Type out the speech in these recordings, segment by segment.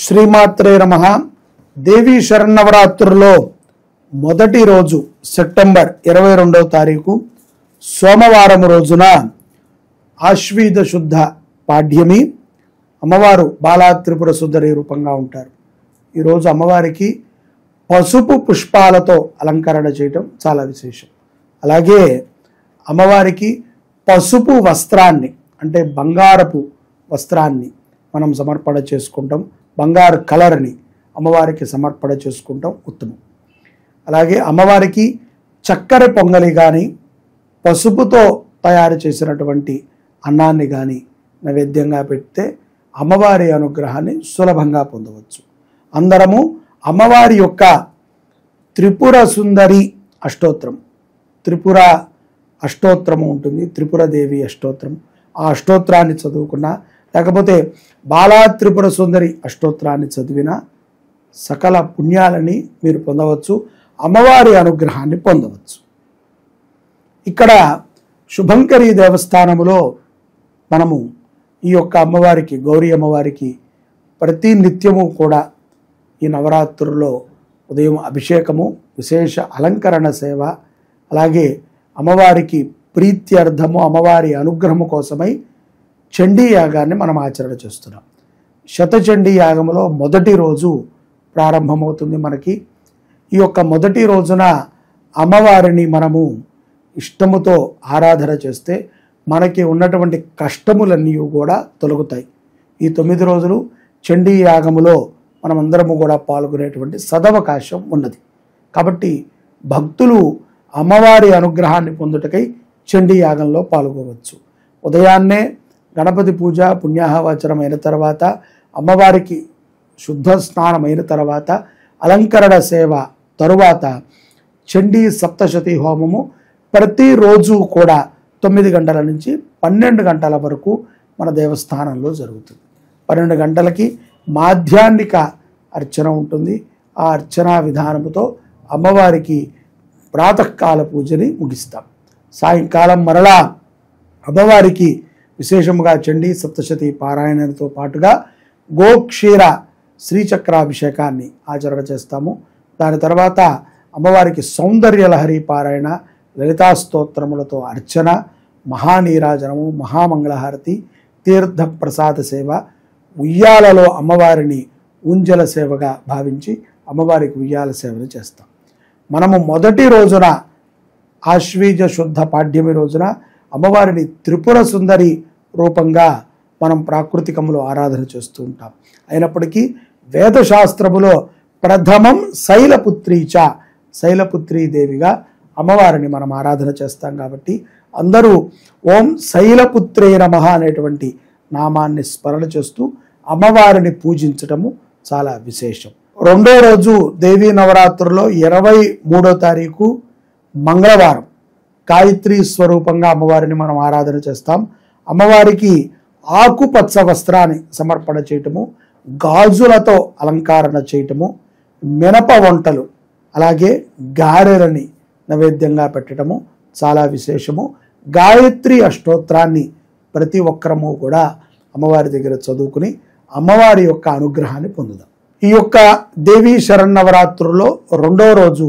శ్రీమాత్రే నమః. దేవీ శరన్నవరాత్రుల్లో మొదటి రోజు సెప్టెంబర్ 22వ తారీఖు సోమవారం రోజున ఆశ్వీజ శుద్ధ పాడ్యమి. అమ్మవారు బాలా త్రిపుర సుందరి రూపంగా ఉంటారు. ఈరోజు అమ్మవారికి పసుపు పుష్పాలతో అలంకరణ చేయటం చాలా విశేషం. అలాగే అమ్మవారికి పసుపు వస్త్రాన్ని అంటే బంగారపు వస్త్రాన్ని మనం సమర్పణ చేసుకుంటాం. బంగారు కలర్ని అమ్మవారికి సమర్పణ చేసుకుంటాం ఉత్తమం. అలాగే అమ్మవారికి చక్కెర పొంగలి కానీ పసుపుతో తయారు చేసినటువంటి అన్నాన్ని కానీ నైవేద్యంగా పెడితే అమ్మవారి అనుగ్రహాన్ని సులభంగా పొందవచ్చు. అందరము అమ్మవారి యొక్క త్రిపుర సుందరి అష్టోత్తరం, త్రిపుర అష్టోత్తరము ఉంటుంది, త్రిపుర దేవి అష్టోత్తరం. ఆ అష్టోత్తరాన్ని చదువుకున్నా లేకపోతే బాలా త్రిపుర సుందరి అష్టోత్తరాన్ని చదివిన సకల పుణ్యాలని మీరు పొందవచ్చు, అమ్మవారి అనుగ్రహాన్ని పొందవచ్చు. ఇక్కడ శుభంకరి దేవస్థానములో మనము ఈ యొక్క అమ్మవారికి, గౌరీ అమ్మవారికి ప్రతి నిత్యము కూడా ఈ నవరాత్రుల్లో ఉదయం అభిషేకము, విశేష అలంకరణ సేవ, అలాగే అమ్మవారికి ప్రీత్యర్థము, అమ్మవారి అనుగ్రహము కోసమై చండీ యాగాన్ని మనం ఆచరణ చేస్తున్నాం. శతచండీ యాగములో మొదటి రోజు ప్రారంభమవుతుంది మనకి. ఈ యొక్క మొదటి రోజున అమ్మవారిని మనము ఇష్టముతో ఆరాధన చేస్తే మనకి ఉన్నటువంటి కష్టములన్నీ కూడా తొలగుతాయి. ఈ 9 రోజులు చండీ యాగములో మనమందరము కూడా పాల్గొనేటువంటి సదవకాశం ఉన్నది. కాబట్టి భక్తులు అమ్మవారి అనుగ్రహాన్ని పొందుటకై చండీ యాగంలో పాల్గొవచ్చు. ఉదయాన్నే గణపతి పూజ పుణ్యాహవచనం అయిన తర్వాత, అమ్మవారికి శుద్ధ స్నానం అయిన తర్వాత, అలంకరణ సేవ తరువాత చండీ సప్తశతి హోమము ప్రతిరోజు కూడా 9 గంటల నుంచి 12 గంటల వరకు మన దేవస్థానంలో జరుగుతుంది. 12 గంటలకి మాధ్యాహ్నిక అర్చన ఉంటుంది. ఆ అర్చనా విధానముతో అమ్మవారికి ప్రాతకాల పూజని ముగిస్తాం. సాయంకాలం మరలా అమ్మవారికి విశేషముగా చండీ సప్తశతి పారాయణతో పాటుగా గోక్షీర శ్రీచక్రాభిషేకాన్ని ఆచరణ చేస్తాము. దాని తర్వాత అమ్మవారికి సౌందర్యలహరి పారాయణ, లలితా స్తోత్రములతో అర్చన, మహానీరాజనము, మహామంగళహారతి, తీర్థ ప్రసాద సేవ, ఉయ్యాలలో అమ్మవారిని ఉంజల సేవగా భావించి అమ్మవారికి ఉయ్యాల సేవలు చేస్తాం. మనము మొదటి రోజున ఆశ్వీజ శుద్ధ పాడ్యమి రోజున అమ్మవారిని త్రిపుర సుందరి రూపంగా మనం ప్రాకృతికములో ఆరాధన చేస్తూ ఉంటాం. అయినప్పటికీ వేదశాస్త్రములో ప్రథమం శైలపుత్రీచ, శైలపుత్రీ దేవిగా అమ్మవారిని మనం ఆరాధన చేస్తాం. కాబట్టి అందరూ ఓం శైలపుత్రే నమః అనేటువంటి నామాన్ని స్మరణ చేస్తూ అమ్మవారిని పూజించటము చాలా విశేషం. రెండో రోజు దేవీ నవరాత్రుల్లో 23వ తారీఖు మంగళవారం గాయత్రి స్వరూపంగా అమ్మవారిని మనం ఆరాధన చేస్తాం. అమ్మవారికి ఆకుపచ్చ వస్త్రాన్ని సమర్పణ చేయటము, గాజులతో అలంకరణ చేయటము, మినప వంటలు అలాగే గారెలని నైవేద్యంగా పెట్టడము చాలా విశేషము. గాయత్రి అష్టోత్తరాన్ని ప్రతి ఒక్కరము కూడా అమ్మవారి దగ్గర చదువుకుని అమ్మవారి యొక్క అనుగ్రహాన్ని పొందుదాం. ఈ యొక్క దేవీ శరన్నవరాత్రుల్లో రెండో రోజు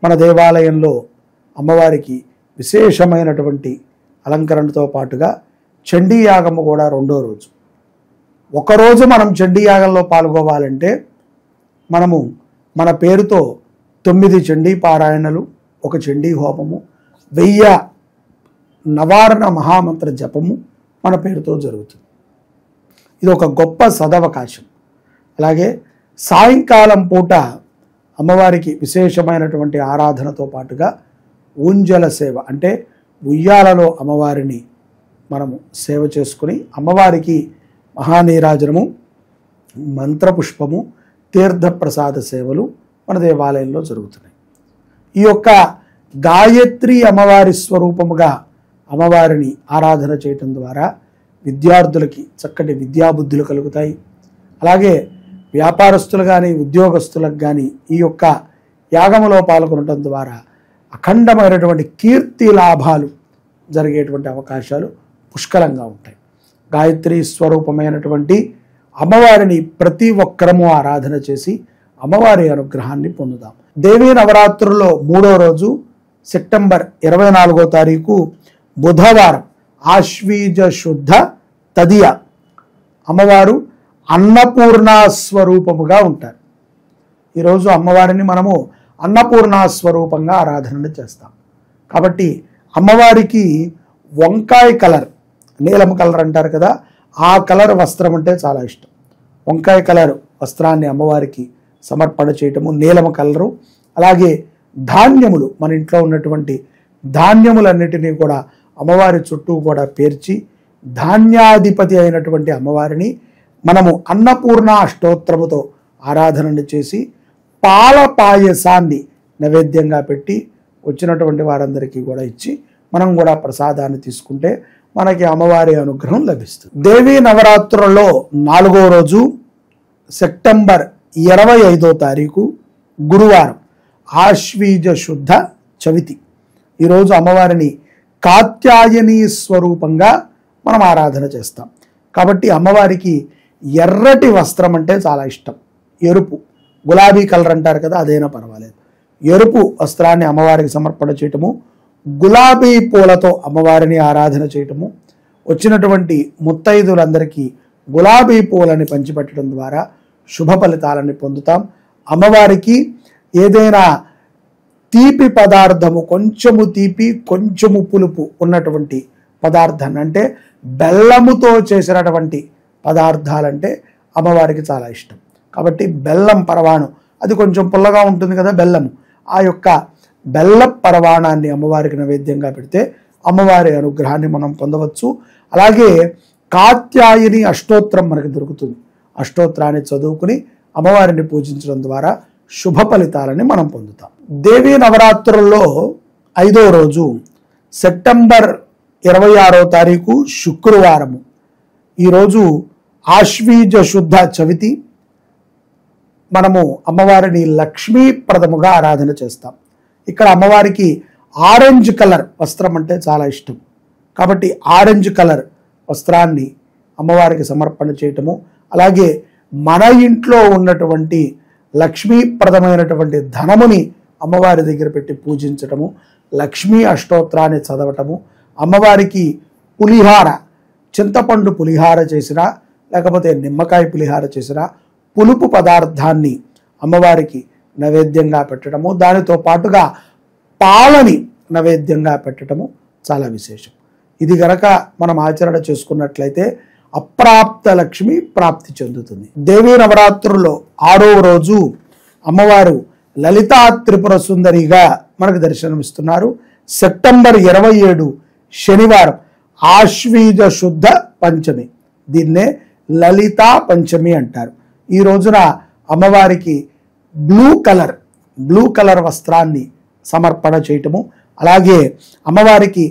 మన దేవాలయంలో అమ్మవారికి విశేషమైనటువంటి అలంకరణతో పాటుగా చండీ యాగము కూడా రెండో రోజు. ఒకరోజు మనం చండీ యాగంలో పాల్గొవాలంటే మనము మన పేరుతో 9 చండీ పారాయణలు, 1 చండీ హోమము, 1000 నవారణ మహామంత్ర జపము మన పేరుతో జరుగుతుంది. ఇది ఒక గొప్ప సదవకాశం. అలాగే సాయంకాలం పూట అమ్మవారికి విశేషమైనటువంటి ఆరాధనతో పాటుగా ఊంజల సేవ అంటే ఉయ్యాలలో అమ్మవారిని మనము సేవ చేసుకుని అమ్మవారికి మహానీరాజనము, మంత్రపుష్పము, తీర్థప్రసాద సేవలు మన దేవాలయంలో జరుగుతున్నాయి. ఈ యొక్క గాయత్రి అమ్మవారి స్వరూపముగా అమ్మవారిని ఆరాధన చేయటం ద్వారా విద్యార్థులకి చక్కటి విద్యాబుద్ధులు కలుగుతాయి. అలాగే వ్యాపారస్తులు కానీ ఉద్యోగస్తులకు కానీ ఈ యొక్క యాగములో పాల్గొనడం ద్వారా అఖండమైనటువంటి కీర్తి లాభాలు జరిగేటువంటి అవకాశాలు పుష్కలంగా ఉంటాయి. గాయత్రి స్వరూపమైనటువంటి అమ్మవారిని ప్రతి ఒక్కరము ఆరాధన చేసి అమ్మవారి అనుగ్రహాన్ని పొందుదాం. దేవీ నవరాత్రుల్లో 3వ రోజు సెప్టెంబర్ 24వ తారీఖు బుధవారం ఆశ్వీజ శుద్ధ తదియ. అమ్మవారు అన్నపూర్ణా స్వరూపముగా ఉంటారు. ఈరోజు అమ్మవారిని మనము అన్నపూర్ణా స్వరూపంగా ఆరాధన చేస్తాం. కాబట్టి అమ్మవారికి వంకాయ కలర్, నీలం కలర్ అంటారు కదా, ఆ కలర్ వస్త్రం అంటే చాలా ఇష్టం. వంకాయ కలర్ వస్త్రాన్ని అమ్మవారికి సమర్పణ చేయటము, నీలం కలరు. అలాగే ధాన్యములు, మన ఇంట్లో ఉన్నటువంటి ధాన్యములన్నిటినీ కూడా అమ్మవారి చుట్టూ కూడా పేర్చి ధాన్యాధిపతి అయినటువంటి అమ్మవారిని మనము అన్నపూర్ణ అష్టోత్తరముతో ఆరాధనని చేసి పాల పాయసాన్ని నైవేద్యంగా పెట్టి వచ్చినటువంటి వారందరికీ కూడా ఇచ్చి మనం కూడా ప్రసాదాన్ని తీసుకుంటే మనకి అమ్మవారి అనుగ్రహం లభిస్తుంది. దేవీ నవరాత్రులలో 4వ రోజు సెప్టెంబర్ 25వ తారీఖు గురువారం ఆశ్వీజ శుద్ధ చవితి. ఈరోజు అమ్మవారిని కాత్యాయని స్వరూపంగా మనం ఆరాధన చేస్తాం. కాబట్టి అమ్మవారికి ఎర్రటి వస్త్రం అంటే చాలా ఇష్టం. ఎరుపు, గులాబీ కలర్ అంటారు కదా, అదైనా పర్వాలేదు. ఎరుపు వస్త్రాన్ని అమ్మవారికి సమర్పణ చేయటము, గులాబీ పూలతో అమ్మవారిని ఆరాధన చేయటము, వచ్చినటువంటి ముత్తైదులందరికీ గులాబీ పూలని పంచిపెట్టడం ద్వారా శుభ ఫలితాలని పొందుతాం. అమ్మవారికి ఏదైనా తీపి పదార్థము, కొంచెము తీపి కొంచెము పులుపు ఉన్నటువంటి పదార్థాన్ని, అంటే బెల్లముతో చేసినటువంటి పదార్థాలంటే అమ్మవారికి చాలా ఇష్టం. కాబట్టి బెల్లం పరవాణం, అది కొంచెం పుల్లగా ఉంటుంది కదా బెల్లము, ఆ యొక్క బెల్ల పరవాణాన్ని అమ్మవారికి నైవేద్యంగా పెడితే అమ్మవారి అనుగ్రహాన్ని మనం పొందవచ్చు. అలాగే కాత్యాయని అష్టోత్తరం మనకి దొరుకుతుంది. అష్టోత్తరాన్ని చదువుకుని అమ్మవారిని పూజించడం ద్వారా శుభ ఫలితాలని మనం పొందుతాం. దేవీ నవరాత్రుల్లో 5వ రోజు సెప్టెంబర్ 26వ తారీఖు శుక్రవారము. ఈరోజు ఆశ్వీజ శుద్ధ చవితి. మనము అమ్మవారిని లక్ష్మీప్రదముగా ఆరాధన చేస్తాం. ఇక్కడ అమ్మవారికి ఆరెంజ్ కలర్ వస్త్రం అంటే చాలా ఇష్టం. కాబట్టి ఆరెంజ్ కలర్ వస్త్రాన్ని అమ్మవారికి సమర్పణ చేయటము, అలాగే మన ఇంట్లో ఉన్నటువంటి లక్ష్మీప్రదమైనటువంటి ధనముని అమ్మవారి దగ్గర పెట్టి పూజించటము, లక్ష్మీ అష్టోత్తరాన్ని చదవటము, అమ్మవారికి పులిహార, చింతపండు పులిహార చేసినా లేకపోతే నిమ్మకాయ పులిహార చేసినా పులుపు పదార్థాన్ని అమ్మవారికి నైవేద్యంగా పెట్టడము, దానితో పాటుగా పాలని నైవేద్యంగా పెట్టడము చాలా విశేషం. ఇది గనక మనం ఆచరణ చేసుకున్నట్లయితే అప్రాప్త లక్ష్మి ప్రాప్తి చెందుతుంది. దేవీ నవరాత్రుల్లో 6వ రోజు అమ్మవారు లలితా త్రిపుర సుందరిగా మనకు దర్శనమిస్తున్నారు. సెప్టెంబర్ 27 శనివారం ఆశ్వీజ శుద్ధ పంచమి. దీన్నే లలితా పంచమి అంటారు. ఈ రోజున అమ్మవారికి బ్లూ కలర్ వస్త్రాన్ని సమర్పణ చేయటము, అలాగే అమ్మవారికి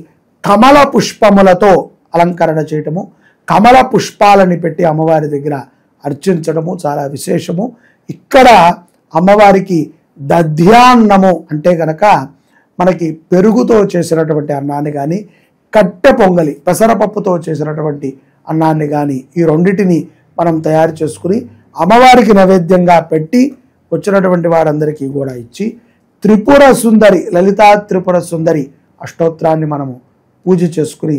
కమల పుష్పములతో అలంకరణ చేయటము, కమల పుష్పాలని పెట్టి అమ్మవారి దగ్గర అర్చించడము చాలా విశేషము. ఇక్కడ అమ్మవారికి దధ్యాన్నము అంటే గనక మనకి పెరుగుతో చేసినటువంటి అన్నాన్ని కానీ, కట్టె పొంగలి పెసరపప్పుతో చేసినటువంటి అన్నాన్ని కానీ, ఈ రెండిటిని మనం తయారు చేసుకుని అమ్మవారికి నైవేద్యంగా పెట్టి వచ్చినటువంటి వారందరికీ కూడా ఇచ్చి త్రిపుర సుందరి, లలితా త్రిపుర సుందరి అష్టోత్తరాన్ని మనము పూజ చేసుకుని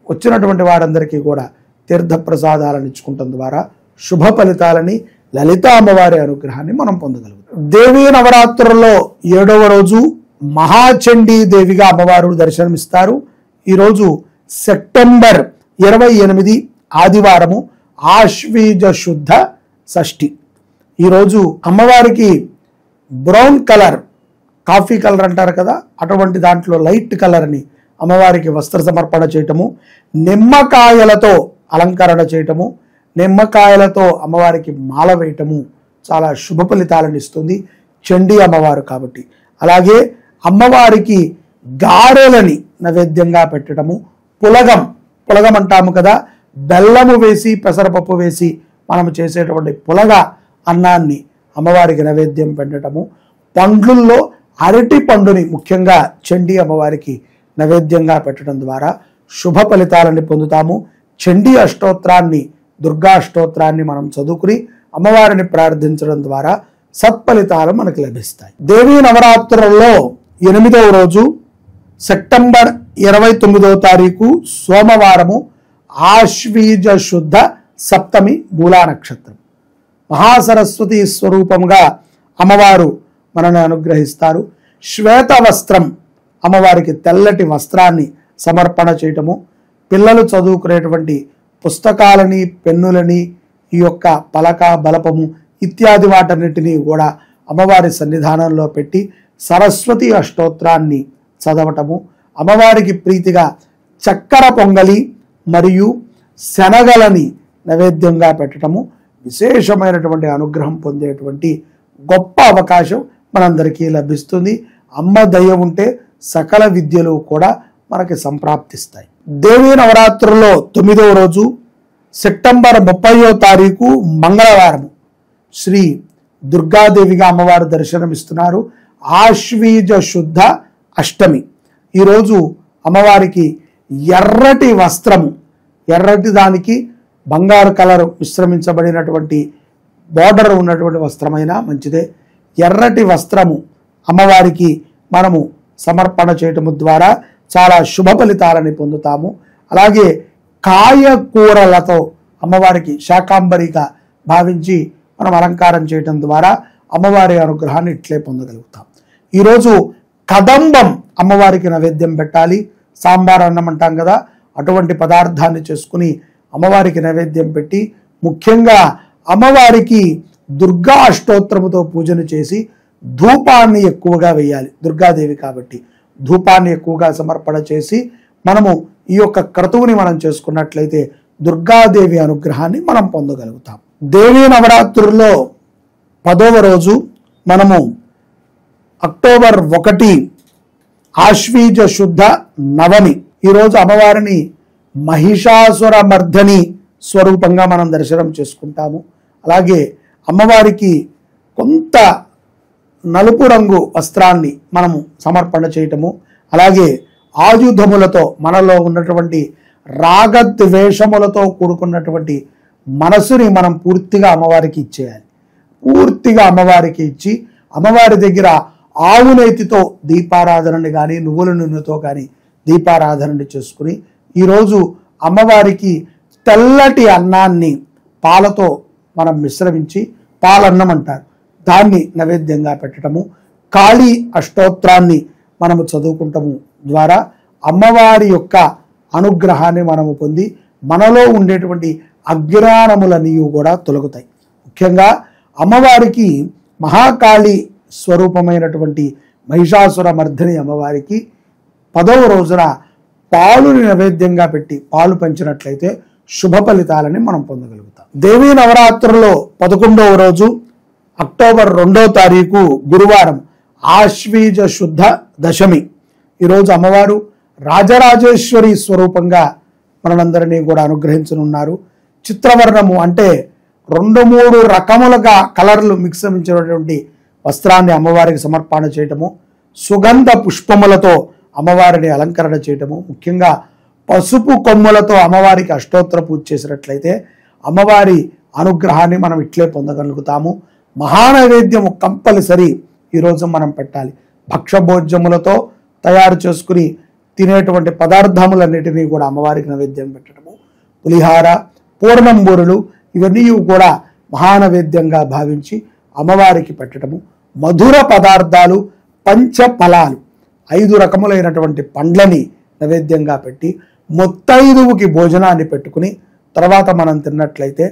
వచ్చినటువంటి వారందరికీ కూడా తీర్థప్రసాదాలను ఇచ్చుకుంటం ద్వారా శుభ ఫలితాలని, లలితా అమ్మవారి అనుగ్రహాన్ని మనం పొందగలుగుతాం. దేవీ నవరాత్రుల్లో 7వ రోజు మహాచండీ దేవిగా అమ్మవారు దర్శనమిస్తారు. ఈరోజు సెప్టెంబర్ 28 ఆదివారము ఆశ్వీజ శుద్ధ షష్ఠి. ఈరోజు అమ్మవారికి బ్రౌన్ కలర్, కాఫీ కలర్ అంటారు కదా, అటువంటి దాంట్లో లైట్ కలర్ని అమ్మవారికి వస్త్ర సమర్పణ చేయటము, నిమ్మకాయలతో అలంకరణ చేయటము, నిమ్మకాయలతో అమ్మవారికి మాల వేయటము చాలా శుభ ఫలితాలను ఇస్తుంది చండీ అమ్మవారు కాబట్టి. అలాగే అమ్మవారికి గారెలని నైవేద్యంగా పెట్టడము, పులగం అంటాము కదా, బెల్లము వేసి పెసరపప్పు వేసి మనము చేసేటువంటి పులగ అన్నాన్ని అమ్మవారికి నైవేద్యం పెట్టడము, పండ్లుల్లో అరటి పండుని ముఖ్యంగా చండీ అమ్మవారికి నైవేద్యంగా పెట్టడం ద్వారా శుభ ఫలితాలని పొందుతాము. చండీ అష్టోత్తరాన్ని దుర్గా స్తోత్రాన్ని మనం చదువుకుని అమ్మవారిని ప్రార్థించడం ద్వారా సత్ఫలితాలు మనకు లభిస్తాయి. దేవీ నవరాత్రులలో 8వ రోజు సెప్టెంబర్ 29వ తారీఖు సోమవారము, ఆశ్వీజ శుద్ధ సప్తమి, మూలా నక్షత్రం. మహాసరస్వతి స్వరూపంగా అమ్మవారు మనల్ని అనుగ్రహిస్తారు. శ్వేత వస్త్రం, అమ్మవారికి తెల్లటి వస్త్రాన్ని సమర్పణ చేయటము, పిల్లలు చదువుకునేటువంటి పుస్తకాలని, పెన్నులని, ఈ యొక్క పలక, బలపము ఇత్యాది వాటన్నిటినీ కూడా అమ్మవారి సన్నిధానంలో పెట్టి సరస్వతి అష్టోత్రాన్ని చదవటము, అమ్మవారికి ప్రీతిగా చక్కెర పొంగలి మరియు శనగలని నైవేద్యంగా పెట్టడము విశేషమైనటువంటి అనుగ్రహం పొందేటువంటి గొప్ప అవకాశం మనందరికీ లభిస్తుంది. అమ్మ దయ ఉంటే సకల విద్యలు కూడా మనకి సంప్రాప్తిస్తాయి. దేవీ నవరాత్రుల్లో 9వ రోజు సెప్టెంబర్ 30వ తారీఖు మంగళవారము శ్రీ దుర్గాదేవిగా అమ్మవారు దర్శనమిస్తున్నారు. ఆశ్వీజ శుద్ధ అష్టమి. ఈరోజు అమ్మవారికి ఎర్రటి వస్త్రము, ఎర్రటి దానికి బంగారు కలరు మిశ్రమించబడినటువంటి బార్డర్ ఉన్నటువంటి వస్త్రమైనా మంచిదే. ఎర్రటి వస్త్రము అమ్మవారికి మనము సమర్పణ చేయటము ద్వారా చాలా శుభ ఫలితాలని పొందుతాము. అలాగే కాయకూరలతో అమ్మవారికి శాకాంబరిగా భావించి మనం అలంకారం చేయటం ద్వారా అమ్మవారి అనుగ్రహాన్ని ఇట్లే పొందగలుగుతాం. ఈరోజు కదంబం అమ్మవారికి నైవేద్యం పెట్టాలి. సాంబార్ అన్నం అంటాం కదా, అటువంటి పదార్థాన్ని చేసుకుని అమ్మవారికి నైవేద్యం పెట్టి, ముఖ్యంగా అమ్మవారికి దుర్గా అష్టోత్తరముతో పూజను చేసి ధూపాన్ని ఎక్కువగా వేయాలి. దుర్గాదేవి కాబట్టి ధూపాన్ని ఎక్కువగా సమర్పణ చేసి మనము ఈ యొక్క క్రతువుని మనం చేసుకున్నట్లయితే దుర్గాదేవి అనుగ్రహాన్ని మనం పొందగలుగుతాం. దేవీ నవరాత్రుల్లో 10వ రోజు మనము అక్టోబర్ 1 ఆశ్వీజ శుద్ధ నవమి. ఈరోజు అమ్మవారిని మహిషాసుర మర్ధని స్వరూపంగా మనం దర్శనం చేసుకుంటాము. అలాగే అమ్మవారికి కొంత నలుపు రంగు వస్త్రాన్ని మనము సమర్పణ చేయటము, అలాగే ఆయుధములతో మనలో ఉన్నటువంటి రాగద్వేషములతో కూడుకున్నటువంటి మనసుని మనం పూర్తిగా అమ్మవారికి ఇచ్చేయాలి. పూర్తిగా అమ్మవారికి ఇచ్చి అమ్మవారి దగ్గర ఆవు నేతితో దీపారాధనని కానీ, నువ్వుల నూనెతో కానీ దీపారాధనని చేసుకుని ఈరోజు అమ్మవారికి తెల్లటి అన్నాన్ని పాలతో మనం మిశ్రమించి, పాలన్నం అంటారు, దాన్ని నైవేద్యంగా పెట్టడము, కాళీ అష్టోత్రాన్ని మనము చదువుకుంటము ద్వారా అమ్మవారి యొక్క అనుగ్రహాన్ని మనము పొంది మనలో ఉండేటువంటి అజ్ఞానములన్నీ కూడా తొలగుతాయి. ముఖ్యంగా అమ్మవారికి మహాకాళి స్వరూపమైనటువంటి మహిషాసుర మర్ధిని అమ్మవారికి 10వ రోజున పాలుని నైవేద్యంగా పెట్టి పాలు పంచినట్లయితే శుభ ఫలితాలని మనం పొందగలుగుతాం. దేవీ నవరాత్రుల్లో 11వ రోజు అక్టోబర్ 2వ తారీఖు గురువారం ఆశ్వీజ శుద్ధ దశమి. ఈరోజు అమ్మవారు రాజరాజేశ్వరి స్వరూపంగా మనందరినీ కూడా అనుగ్రహించనున్నారు. చిత్రవర్ణము అంటే 2-3 రకములుగా కలర్లు మిశ్రమించినటువంటి వస్త్రాన్ని అమ్మవారికి సమర్పణ చేయటము, సుగంధ పుష్పములతో అమ్మవారిని అలంకరణ చేయటము, ముఖ్యంగా పసుపు కొమ్ములతో అమ్మవారికి అష్టోత్తర పూజ చేసినట్లయితే అమ్మవారి అనుగ్రహాన్ని మనం ఇట్లే పొందగలుగుతాము. మహానైవేద్యము కంపల్సరీ ఈరోజు మనం పెట్టాలి. భక్షభోజ్యములతో తయారు చేసుకుని తినేటువంటి పదార్థములన్నిటినీ కూడా అమ్మవారికి నైవేద్యం పెట్టడము, పులిహార, పూర్ణంబూరులు ఇవన్నీ కూడా మహానైవేద్యంగా భావించి అమ్మవారికి పెట్టడము, మధుర పదార్థాలు, పంచఫలాలు 5 రకములైనటువంటి పండ్లని నైవేద్యంగా పెట్టి మొత్తైదువుకి భోజనాన్ని పెట్టుకుని తర్వాత మనం తిన్నట్లయితే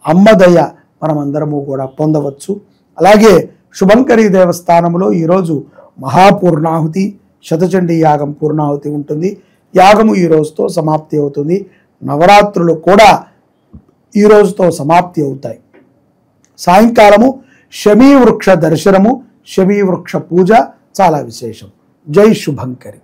అమ్మదయ మనమందరము కూడా పొందవచ్చు. అలాగే శుభంకరి దేవస్థానంలో ఈరోజు మహాపూర్ణాహుతి, శతచండీ యాగం పూర్ణాహుతి ఉంటుంది. యాగము ఈ రోజుతో సమాప్తి అవుతుంది. నవరాత్రులు కూడా ఈ రోజుతో సమాప్తి అవుతాయి. సాయంకాలము శమీ వృక్ష దర్శనము, శమీ వృక్ష పూజ చాలా విశేషం. జై శుభంకరి.